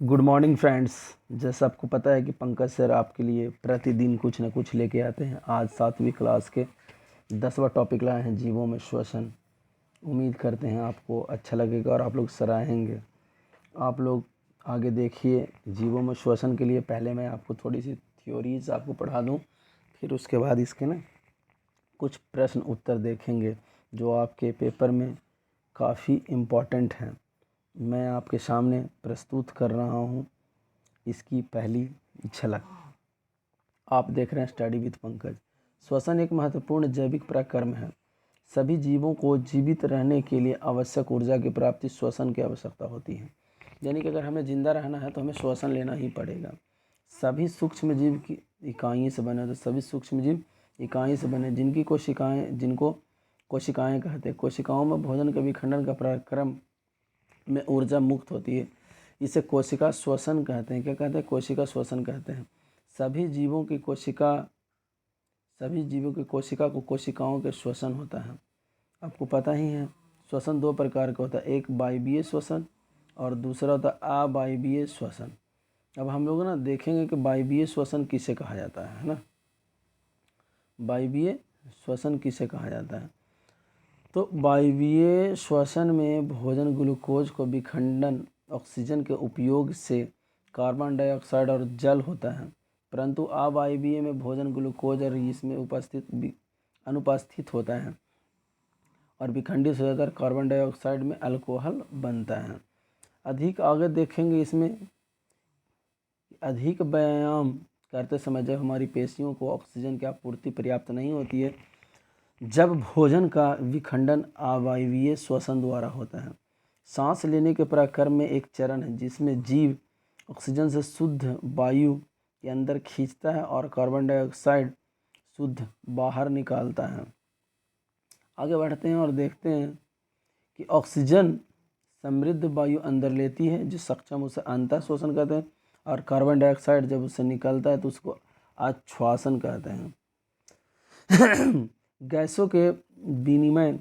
Good morning friends. जैसा आपको पता है कि पंकज सर आपके लिए प्रतिदिन कुछ न कुछ लेके आते हैं। आज 7वीं क्लास के 10वां टॉपिक लाए हैं, जीवों में श्वसन। उम्मीद करते हैं आपको अच्छा लगेगा और आप लोग सराहेंगे। आप लोग आगे देखिए। जीवों में श्वसन के लिए पहले मैं आपको थोड़ी सी थ्योरीज आपको पढ़ा दूं, फिर उसके बाद इसके ना कुछ प्रश्न उत्तर देखेंगे जो आपके पेपर में काफ़ी इम्पॉर्टेंट हैं। मैं आपके सामने प्रस्तुत कर रहा हूँ इसकी पहली झलक। आप देख रहे हैं स्टडी विद पंकज। श्वसन एक महत्वपूर्ण जैविक प्रक्रम है। सभी जीवों को जीवित रहने के लिए आवश्यक ऊर्जा की प्राप्ति श्वसन की आवश्यकता होती है। यानी कि अगर हमें जिंदा रहना है तो हमें श्वसन लेना ही पड़ेगा। सभी सूक्ष्म जीव की इकाई से बने, तो सभी सूक्ष्म जीव इकाई से बने जिनको कोशिकाएं कहते हैं। कोशिकाओं में भोजन के विखंडन का प्रक्रम में ऊर्जा मुक्त होती है। इसे कोशिका श्वसन कहते हैं। क्या कहते हैं? कोशिका श्वसन कहते हैं। सभी जीवों की कोशिका को कोशिकाओं के श्वसन होता है। आपको पता ही है श्वसन दो प्रकार का होता है, एक वायवीय श्वसन और दूसरा होता है अवायवीय श्वसन। अब हम लोग ना देखेंगे कि वायवीय श्वसन किसे कहा जाता है ना। वायवीय श्वसन किसे कहा जाता है? तो वायवीय श्वसन में भोजन ग्लूकोज को विखंडन ऑक्सीजन के उपयोग से कार्बन डाइऑक्साइड और जल होता है, परंतु अवायवीय में भोजन ग्लूकोज और इसमें अनुपस्थित होता है और विखंडित हो जाता है। कार्बन डाइऑक्साइड में अल्कोहल बनता है। अधिक आगे देखेंगे इसमें अधिक व्यायाम करते समय जब हमारी पेशियों को ऑक्सीजन की आपूर्ति पर्याप्त नहीं होती है, जब भोजन का विखंडन अवायवीय श्वसन द्वारा होता है। सांस लेने के प्रक्रम में एक चरण है जिसमें जीव ऑक्सीजन से शुद्ध वायु के अंदर खींचता है और कार्बन डाइऑक्साइड शुद्ध बाहर निकालता है। आगे बढ़ते हैं और देखते हैं कि ऑक्सीजन समृद्ध वायु अंदर लेती है जो सक्षम उसे अंतः श्वसन कहते हैं, और कार्बन डाइऑक्साइड जब उससे निकलता है तो उसको आश्वासन कहते हैं। गैसों के विनिमय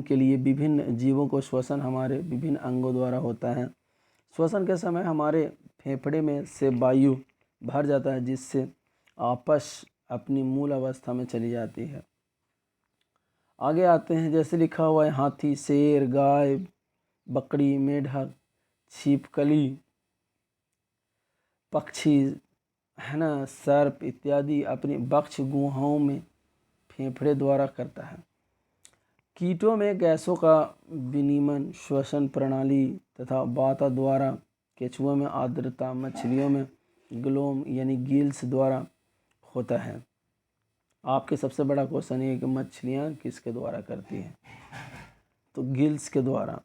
के लिए विभिन्न जीवों को श्वसन हमारे विभिन्न अंगों द्वारा होता है। श्वसन के समय हमारे फेफड़े में से वायु भर जाता है जिससे आपस अपनी मूल अवस्था में चली जाती है। आगे आते हैं, जैसे लिखा हुआ है हाथी, शेर, गाय, बकरी, मेढक, छिपकली, पक्षी है ना, सर्प इत्यादि अपनी वक्ष गुहाओं में फेफड़े द्वारा करता है। कीटों में गैसों का विनिमय श्वसन प्रणाली तथा वाता द्वारा, केंचुओं में आर्द्रता, मछलियों में ग्लोम यानी गिल्स द्वारा होता है। आपके सबसे बड़ा क्वेश्चन ये है कि मछलियाँ किसके द्वारा करती हैं? तो गिल्स के द्वारा।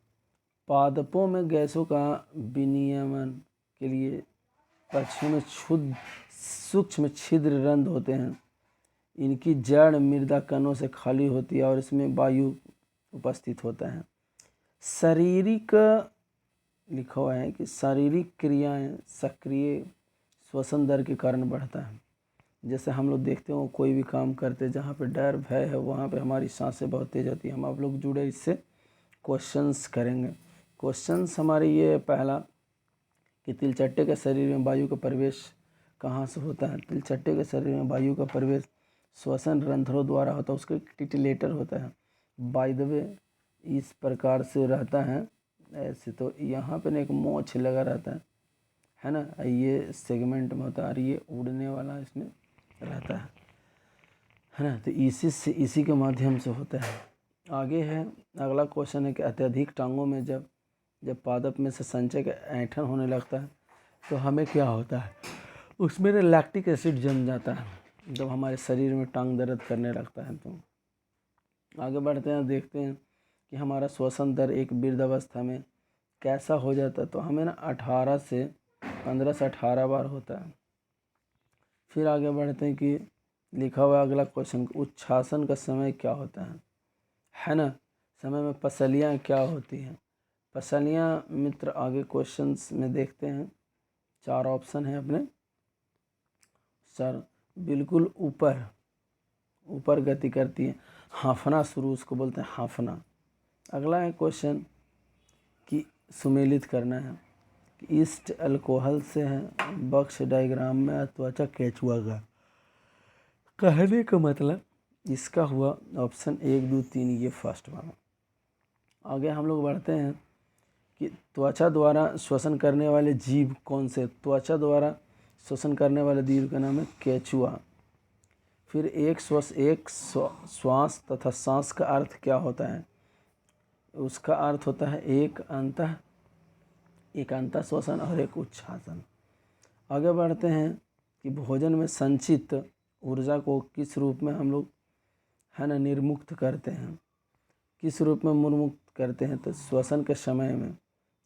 पादपों में गैसों का विनियमन के लिए पक्षियों में सूक्ष्म छिद्र रंध्र होते हैं। इनकी जड़ मृदा कणों से खाली होती है और इसमें वायु उपस्थित होता है। शारीरिक लिखा हुआ है कि शारीरिक क्रियाएं सक्रिय श्वसन दर के कारण बढ़ता है। जैसे हम लोग देखते हो कोई भी काम करते जहाँ पे डर भय है वहाँ पे हमारी सांसें बहुत तेज होती हैं। हम आप लोग जुड़े इससे क्वेश्चंस करेंगे। क्वेश्चंस हमारे ये पहला कि तिलचट्टे के शरीर में वायु का प्रवेश कहाँ से होता है? तिलचट्टे के शरीर में वायु का प्रवेश श्वसन रंध्रों द्वारा होता है, उसका टिटिलेटर होता है। बाय द वे इस प्रकार से रहता है ऐसे, तो यहाँ पे एक मोछ लगा रहता है ना, ये सेगमेंट में होता है और ये उड़ने वाला इसमें रहता है ना, तो इसी के माध्यम से होता है। आगे है अगला क्वेश्चन है कि अत्यधिक टांगों में जब पादप में से संचय का ऐंठन होने लगता है तो हमें क्या होता है? उसमें लैक्टिक एसिड जम जाता है जब हमारे शरीर में टांग दर्द करने लगता है। तो आगे बढ़ते हैं, देखते हैं कि हमारा श्वसन दर एक वृद्धावस्था में कैसा हो जाता है। तो हमें ना 15 से 18 बार होता है। फिर आगे बढ़ते हैं कि लिखा हुआ अगला क्वेश्चन, उच्छ्वासन का समय क्या होता है ना, समय में पसलियाँ क्या होती हैं? पसलियाँ मित्र आगे क्वेश्चंस में देखते हैं। 4 ऑप्शन है अपने सर। बिल्कुल ऊपर गति करती है, हाँफना शुरू, उसको बोलते हैं हाँफना। अगला है क्वेश्चन कि सुमेलित करना है। ईस्ट अल्कोहल से है। बक्स डायग्राम में त्वचा केचुआ का कहने का मतलब इसका हुआ ऑप्शन 1, 2, 3 ये फर्स्ट वाला। आगे हम लोग बढ़ते हैं कि त्वचा द्वारा श्वसन करने वाले जीव कौन से। त्वचा द्वारा श्वसन करने वाले जीव का नाम है केचुआ। फिर एक श्वास तथा सांस का अर्थ क्या होता है। उसका अर्थ होता है एकांता श्वसन और एक उच्छ्वासन। आगे बढ़ते हैं कि भोजन में संचित ऊर्जा को किस रूप में हम लोग है ना निर्मुक्त करते हैं। किस रूप में निर्मुक्त करते हैं तो श्वसन के समय में।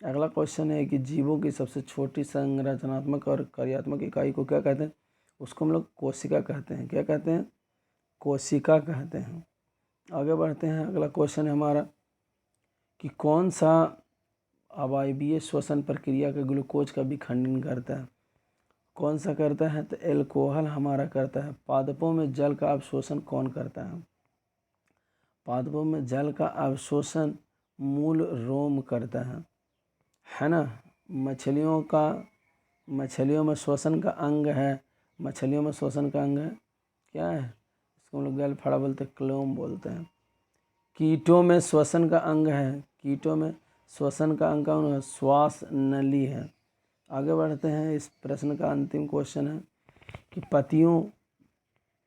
अगला क्वेश्चन है कि जीवों की सबसे छोटी संरचनात्मक और कार्यात्मक इकाई को क्या कहते हैं। उसको हम लोग कोशिका कहते हैं। क्या कहते हैं, कोशिका कहते हैं। आगे बढ़ते हैं, अगला क्वेश्चन है हमारा कि कौन सा अवायवीय श्वसन प्रक्रिया के ग्लूकोज का विखंडन करता है। कौन सा करता है तो एल्कोहल हमारा करता है। पादपों में जल का अवशोषण कौन करता है। पादपों में जल का अवशोषण मूल रोम करता है ना। मछलियों में श्वसन का अंग है। मछलियों में श्वसन का अंग है क्या है, इसको हम लोग गलफड़ा बोलते हैं, क्लोम बोलते हैं। कीटों में श्वसन का अंग है। कीटों में श्वसन का अंग कौन है, श्वास नली है। आगे बढ़ते हैं, इस प्रश्न का अंतिम क्वेश्चन है कि पत्तियों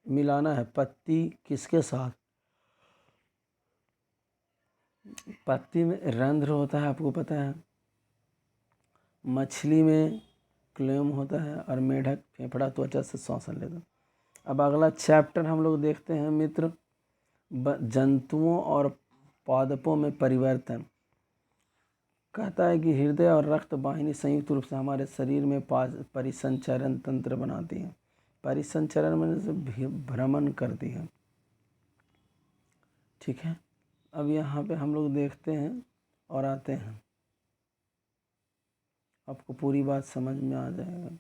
मिलाना है। पत्ती किसके साथ। पत्ती में रंध्र होता है, आपको पता है। मछली में क्लेम होता है और मेढक फेफड़ा त्वचा से श्वसन लेता है। अब अगला चैप्टर हम लोग देखते हैं मित्र, जंतुओं और पादपों में परिवर्तन। कहता है कि हृदय और रक्त वाहिनी संयुक्त रूप से हमारे शरीर में परिसंचरण तंत्र बनाती हैं। परिसंचरण में से भ्रमण करती है। ठीक है, अब यहाँ पे हम लोग देखते हैं और आते हैं, आपको पूरी बात समझ में आ जाएगा।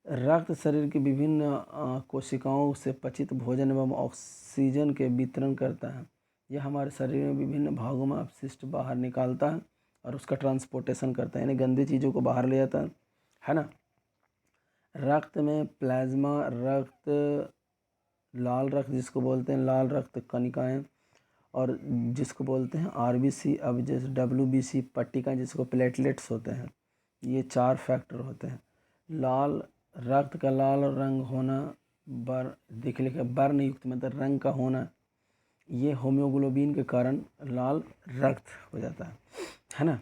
रक्त शरीर की विभिन्न कोशिकाओं से पचित भोजन एवं ऑक्सीजन के वितरण करता है। यह हमारे शरीर में विभिन्न भागों में अपशिष्ट बाहर निकालता है और उसका ट्रांसपोर्टेशन करता है, यानी गंदी चीज़ों को बाहर ले जाता है ना। रक्त में प्लाज्मा रक्त, लाल रक्त जिसको बोलते हैं लाल रक्त कणिकाएँ, और जिसको बोलते हैं आरबीसी, अब जैसे डब्ल्यूबीसी पट्टिकाएँ जिसको प्लेटलेट्स होते हैं। ये 4 फैक्टर होते हैं। लाल रक्त का लाल रंग होना, बर्ण युक्त मतलब रंग का होना, ये होम्योग्लोबिन के कारण लाल रक्त हो जाता है ना।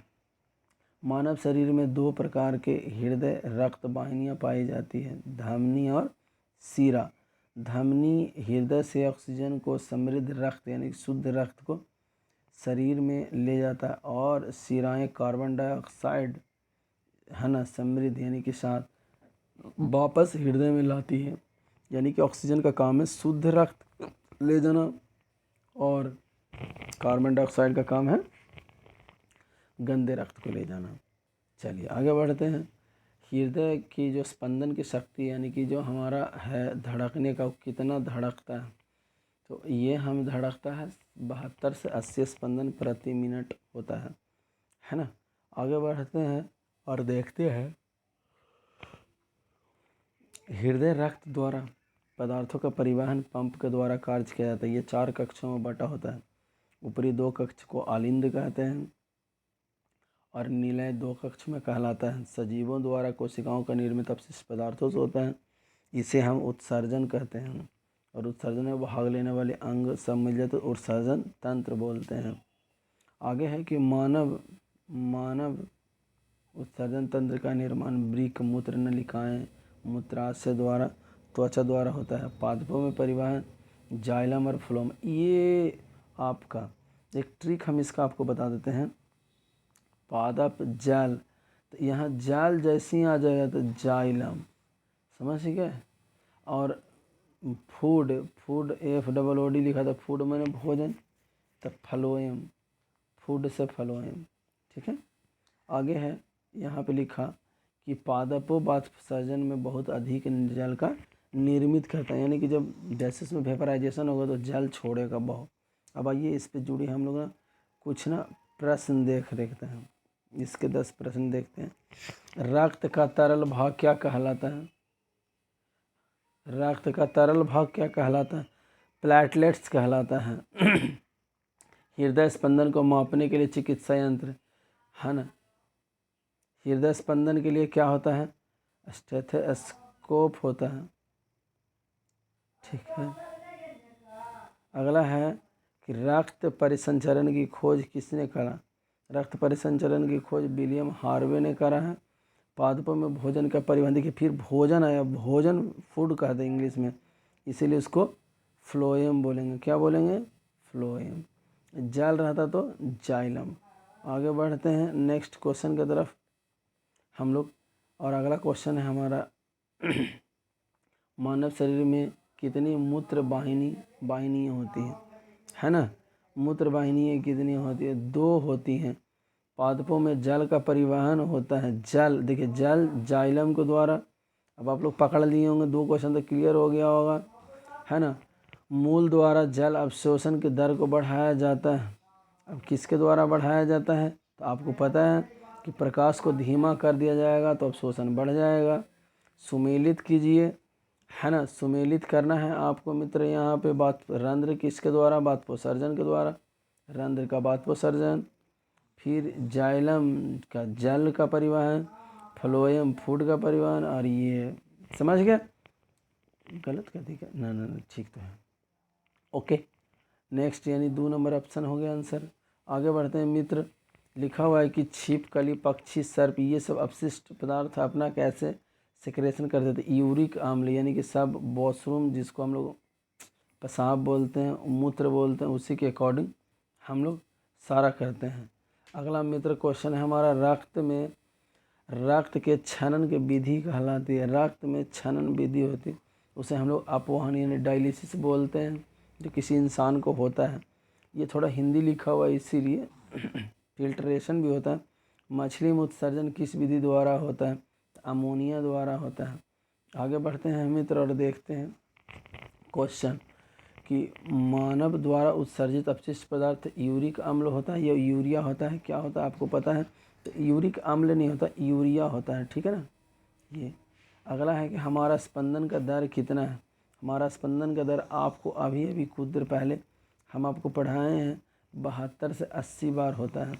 मानव शरीर में 2 प्रकार के हृदय रक्त वाहिनियाँ पाई जाती हैं, धमनी और शिरा। धमनी हृदय से ऑक्सीजन को समृद्ध रक्त यानी शुद्ध रक्त को शरीर में ले जाता है, और शिराएँ कार्बन डाइऑक्साइड है ना समृद्ध यानी कि साथ वापस हृदय में लाती है। यानी कि ऑक्सीजन का काम है शुद्ध रक्त ले जाना, और कार्बन डाइऑक्साइड का काम है गंदे रक्त को ले जाना। चलिए आगे बढ़ते हैं। हृदय की जो स्पंदन की शक्ति यानी कि जो हमारा है धड़कने का, कितना धड़कता है, तो ये हम धड़कता है 72 से 80 स्पंदन प्रति मिनट होता है ना। आगे बढ़ते हैं और देखते हैं हृदय रक्त द्वारा पदार्थों का परिवहन पंप के द्वारा कार्य किया जाता है। ये 4 कक्षों में बटा होता है। ऊपरी 2 कक्ष को आलिंद कहते हैं और निलय 2 कक्ष में कहलाता है। सजीवों द्वारा कोशिकाओं का निर्मित अपशिष्ट पदार्थों से होता है, इसे हम उत्सर्जन कहते हैं। और उत्सर्जन में भाग लेने वाले अंग सब मिल जाते तो उत्सर्जन तंत्र बोलते हैं। आगे है कि मानव उत्सर्जन तंत्र का निर्माण वृक्क, मूत्र नलिकाएँ, मूत्राशय द्वारा, त्वचा द्वारा होता है। पादपों में परिवहन जाइलम और फ्लोम। ये आपका एक ट्रिक हम इसका आपको बता देते हैं। पादप जाल, तो यहाँ जाल जैसे ही आ जाएगा तो जाइलम, समझ गए। और फूड FOOD लिखा था, फूड मैंने भोजन, तो फ्लोएम, फूड से फ्लोएम। ठीक है, आगे है यहाँ पे लिखा कि पादपों बाष्पसर्जन में बहुत अधिक जल का निर्मित करता है, यानी कि जब जैसे इसमें वेपराइजेशन होगा तो जल छोड़ेगा बहुत। अब आइए इस पे जुड़ी हम लोग कुछ प्रश्न देखते हैं। इसके 10 प्रश्न देखते हैं। रक्त का तरल भाग क्या कहलाता है? रक्त का तरल भाग क्या कहलाता है? प्लेटलेट्स कहलाता है। हृदय स्पंदन को मापने के लिए चिकित्सा यंत्र, है ना, हृदय स्पंदन के लिए क्या होता है? स्टेथोस्कोप होता है। ठीक है। अगला है कि रक्त परिसंचरण की खोज किसने करा? रक्त परिसंचरण की खोज विलियम हार्वे ने करा है। पादपों में भोजन का परिवहन, देखिए फिर भोजन आया, भोजन फूड कहते हैं इंग्लिश में, इसीलिए उसको फ्लोएम बोलेंगे। क्या बोलेंगे? फ्लोएम। जल रहता तो जाइलम। आगे बढ़ते हैं नेक्स्ट क्वेश्चन की तरफ हम लोग। और अगला क्वेश्चन है हमारा मानव शरीर में कितनी मूत्र वाहिनियाँ होती हैं, है ना? मूत्र वाहिनियाँ कितनी होती है? 2 होती हैं। पादपों में जल का परिवहन होता है। जल, देखिए जल जाइलम के द्वारा। अब आप लोग पकड़ लिए होंगे, 2 क्वेश्चन तो क्लियर हो गया होगा, है ना? मूल द्वारा जल अवशोषण की दर को बढ़ाया जाता है। अब किसके द्वारा बढ़ाया जाता है? तो आपको पता है कि प्रकाश को धीमा कर दिया जाएगा तो अवशोषण बढ़ जाएगा। सुमेलित कीजिए, है ना, सुमेलित करना है आपको मित्र। यहाँ पे बात रंध्र किसके द्वारा? बाष्पोत्सर्जन के द्वारा, रंध्र का बाष्पोत्सर्जन। फिर जाइलम का जल का परिवहन, फ्लोएम फूड का परिवहन, और ये समझ गया? गलत कर दी क्या? ना ना ना, ठीक तो है। ओके, नेक्स्ट यानी 2 नंबर ऑप्शन हो गया आंसर। आगे बढ़ते हैं मित्र। लिखा हुआ है कि छिपकली, पक्षी, सर्प ये सब अपशिष्ट पदार्थ अपना कैसे सिक्रेशन करते थे? यूरिक अम्ल, यानी कि सब वॉशरूम जिसको हम लोग पेशाब बोलते हैं, मूत्र बोलते हैं, उसी के अकॉर्डिंग हम लोग सारा करते हैं। अगला मित्र क्वेश्चन है हमारा, रक्त के छनन की विधि कहलाती है। रक्त में छनन विधि होती है, उसे हम लोग अपवहन यानी डायलिसिस बोलते हैं, जो किसी इंसान को होता है। ये थोड़ा हिंदी लिखा हुआ है इसीलिए। फिल्ट्रेशन भी होता है। मछली में उत्सर्जन किस विधि द्वारा होता है? अमोनिया द्वारा होता है। आगे बढ़ते हैं मित्र और देखते हैं क्वेश्चन कि मानव द्वारा उत्सर्जित अपशिष्ट पदार्थ यूरिक अम्ल होता है या यूरिया होता है? क्या होता है आपको पता है? तो यूरिक अम्ल नहीं होता, यूरिया होता है। ठीक है ना? ये अगला है कि हमारा स्पंदन का दर कितना है? हमारा स्पंदन का दर आपको अभी अभी कुछ देर पहले हम आपको पढ़ाए हैं, 72 से 80 बार होता है।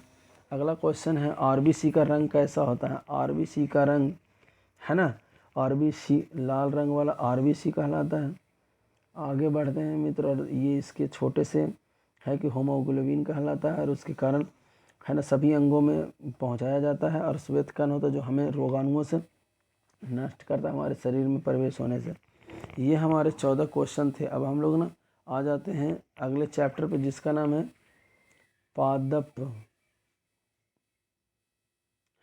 अगला क्वेश्चन है, आरबीसी का रंग कैसा होता है? आरबीसी का रंग, है ना, आरबीसी लाल रंग वाला आरबीसी कहलाता है। आगे बढ़ते हैं मित्र, और ये इसके छोटे से है कि होमोग्लोबिन कहलाता है, और उसके कारण, है ना, सभी अंगों में पहुंचाया जाता है, और श्वेत कण होता है जो हमें रोगाणुओं से नष्ट करता है हमारे शरीर में प्रवेश होने से। ये हमारे 14 क्वेश्चन थे। अब हम लोग ना आ जाते हैं अगले चैप्टर पे, जिसका नाम है पादप,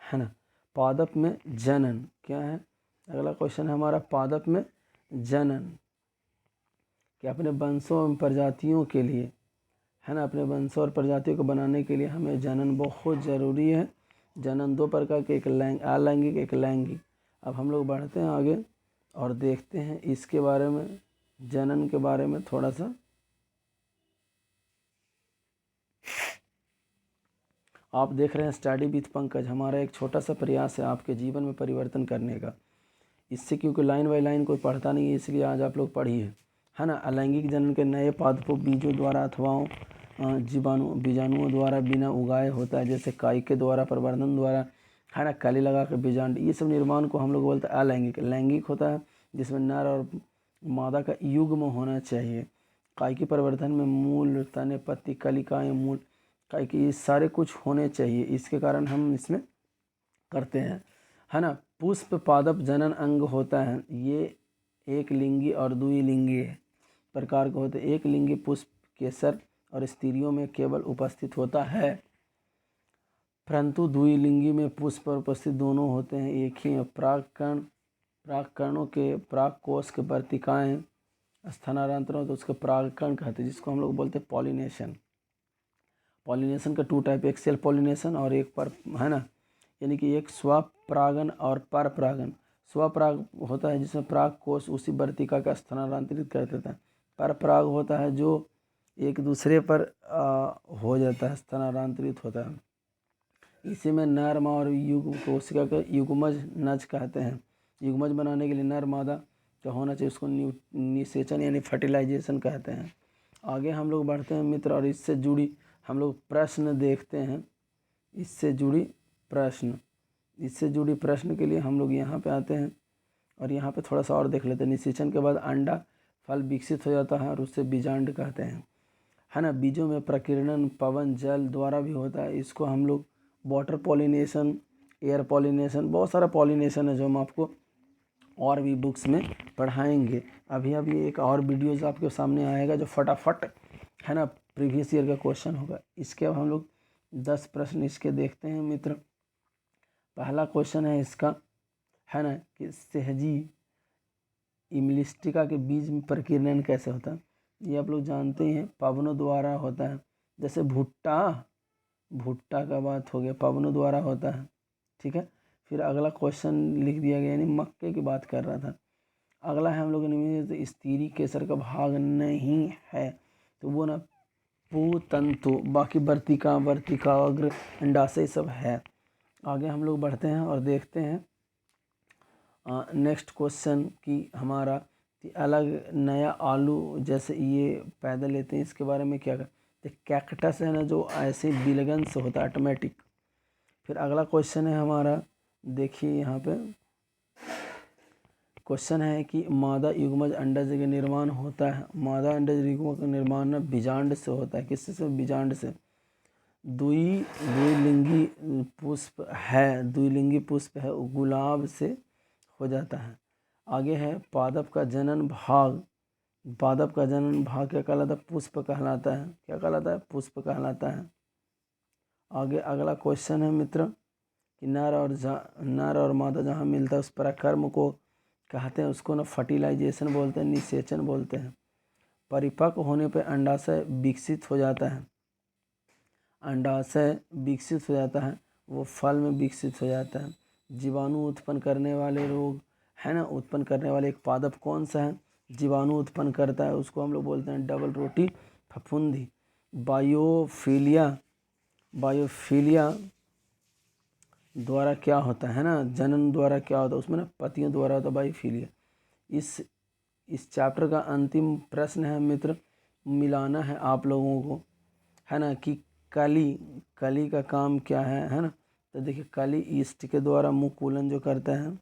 है ना, पादप में जनन। क्या है अगला क्वेश्चन? है हमारा पादप में जनन, कि अपने वंशों और प्रजातियों के लिए, है ना, अपने वंशों और प्रजातियों को बनाने के लिए हमें जनन बहुत ज़रूरी है। जनन 2 प्रकार के, एक अलैंगिक, एक लैंगिक। अब हम लोग बढ़ते हैं आगे और देखते हैं इसके बारे में, जनन के बारे में थोड़ा सा। आप देख रहे हैं स्टडी विथ पंकज, हमारा एक छोटा सा प्रयास है आपके जीवन में परिवर्तन करने का। इससे क्योंकि लाइन बाय लाइन कोई पढ़ता नहीं है, इसलिए आज आप लोग पढ़िए, है ना। अलैंगिक जनन के नए पादपों बीजों द्वारा अथवा बीजाणुओं द्वारा बिना उगाए होता है, जैसे काई के द्वारा, प्रवर्धन द्वारा, है ना, कली लगा के बीजांड, ये सब निर्माण को हम लोग बोलते हैं अलैंगिक। लैंगिक होता है जिसमें नर और मादा का युग्म होना चाहिए। काई की प्रवर्धन में मूल, तने, पत्ती, कलिकाएँ, मूल, काई की, ये सारे कुछ होने चाहिए, इसके कारण हम इसमें करते हैं, है ना। पुष्प पादप जनन अंग होता है, ये एक लिंगी और द्विलिंगी प्रकार के होते हैं। एक लिंगी पुष्प केसर और स्त्रियों में केवल उपस्थित होता है, परंतु द्विलिंगी में पुष्प और उपस्थित दोनों होते हैं, एक ही। परागकणों के परागकोश के वर्तिकाएँ स्थानांतरण होते, उसके परागकण कहते हैं, जिसको हम लोग बोलते हैं पॉलिनेशन। पॉलिनेशन का 2 टाइप, एक सेल्फ पॉलिनेशन और एक पर, है ना, यानी कि एक स्वपरागन और परपरागन। स्वपराग होता है जिसमें पराग कोष उसी वर्तिका का स्थानांतरित कर देता है। परपराग होता है जो एक दूसरे पर हो जाता है, स्थानांतरित होता है। इसी में नर मादा और कोशिका का युग्मज नज कहते हैं। युग्मज बनाने के लिए नर मादा का होना चाहिए, उसको निषेचन यानी फर्टिलाइजेशन कहते हैं। आगे हम लोग बढ़ते हैं मित्र, और इससे जुड़ी हम लोग प्रश्न देखते हैं। इससे जुड़ी प्रश्न के लिए हम लोग यहाँ पे आते हैं और यहाँ पे थोड़ा सा और देख लेते हैं। निषेचन के बाद अंडा फल विकसित हो जाता है और उससे बीजांड कहते हैं, है ना। बीजों में प्रकीर्णन पवन जल द्वारा भी होता है। इसको हम लोग वाटर पॉलिनेशन, एयर पॉलिनेशन, बहुत सारा पॉलिनेशन है जो हम आपको और भी बुक्स में पढ़ाएंगे। अभी एक और वीडियोज़ आपके सामने आएगा जो फटाफट, है ना, प्रीवियस ईयर का क्वेश्चन होगा। इसके अब हम लोग 10 प्रश्न इसके देखते हैं मित्र। पहला क्वेश्चन है इसका, है ना, कि सहजी इमलिस्टिका के बीज में प्रकीर्णन कैसे होता है। ये आप लोग जानते हैं पवनों द्वारा होता है। जैसे भुट्टा का बात हो गया, पवनों द्वारा होता है, ठीक है। फिर अगला क्वेश्चन लिख दिया गया, यानी मक्के की बात कर रहा था। अगला है हम लोग ने स्त्री केसर का भाग नहीं है, तो वो ना पुतंतु, बाकी वर्तिका अग्र अंडाशय सब है। आगे हम लोग बढ़ते हैं और देखते हैं नेक्स्ट क्वेश्चन की हमारा कि अलग नया आलू जैसे ये पैदा लेते हैं, इसके बारे में क्या करते। कैक्टस है ना, जो ऐसे बिलगन से होता है ऑटोमेटिक। फिर अगला क्वेश्चन है हमारा, देखिए यहाँ पे क्वेश्चन है कि मादा युग्मज अंडज का निर्माण होता है। मादा अंडज युग्मज का निर्माण ना बीजांड से होता है। किससे से? बीजांड से। द्विलिंगी पुष्प है, गुलाब से हो जाता है। आगे है पादप का जनन भाग क्या कहलाता है? पुष्प कहलाता है। क्या कहलाता है? पुष्प कहलाता है। आगे अगला क्वेश्चन है मित्र कि नर और मादा जहाँ मिलता है उस पराक्रम को कहते हैं, उसको ना फर्टिलाइजेशन बोलते हैं, निषेचन बोलते हैं। परिपक्व होने पर अंडाशय विकसित हो जाता है। वो फल में विकसित हो जाता है। जीवाणु उत्पन्न करने वाले रोग, है ना, उत्पन्न करने वाले एक पादप कौन सा है? जीवाणु उत्पन्न करता है, उसको हम लोग बोलते हैं डबल रोटी फफूंदी। बायोफिलिया द्वारा क्या होता है ना, जनन द्वारा क्या होता है, उसमें ना पतियों द्वारा होता है बायोफिलिया। इस चैप्टर का अंतिम प्रश्न है मित्र, मिलाना है आप लोगों को, है ना, कि कली का काम क्या है ना। तो देखिए कली ईस्ट के द्वारा मुकुलन जो करता है।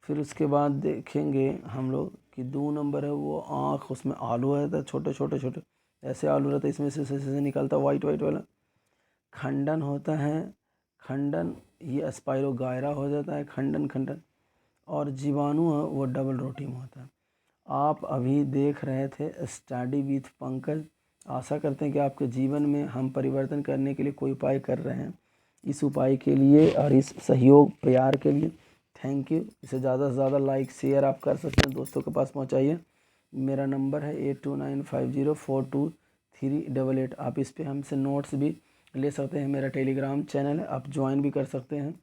फिर उसके बाद देखेंगे हम लोग कि 2 नंबर है वो आँख, उसमें आलू रहता है, छोटे ऐसे आलू रहता है, इसमें से निकलता है वाइट वाला। खंडन होता है, ये स्पाइरोगायरा हो जाता है, खंडन। और जीवाणु है वो डबल रोटी में होता है। आप अभी देख रहे थे स्टडी विथ पंकज। आशा करते हैं कि आपके जीवन में हम परिवर्तन करने के लिए कोई उपाय कर रहे हैं। इस उपाय के लिए और इस सहयोग प्यार के लिए थैंक यू। इसे ज़्यादा से ज़्यादा लाइक शेयर आप कर सकते हैं, दोस्तों के पास पहुंचाइए। मेरा नंबर है 8295042388। आप इस पे हमसे नोट्स भी ले सकते हैं। मेरा टेलीग्राम चैनल है, आप ज्वाइन भी कर सकते हैं।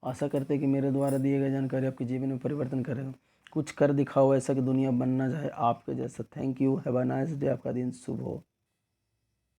आशा करते हैं कि मेरे द्वारा दिए गए जानकारी आपके जीवन में परिवर्तन करेगा। कुछ कर दिखाओ ऐसा कि दुनिया बनना चाहे आपके जैसा। Thank you, have a nice day. आपका दिन शुभ हो।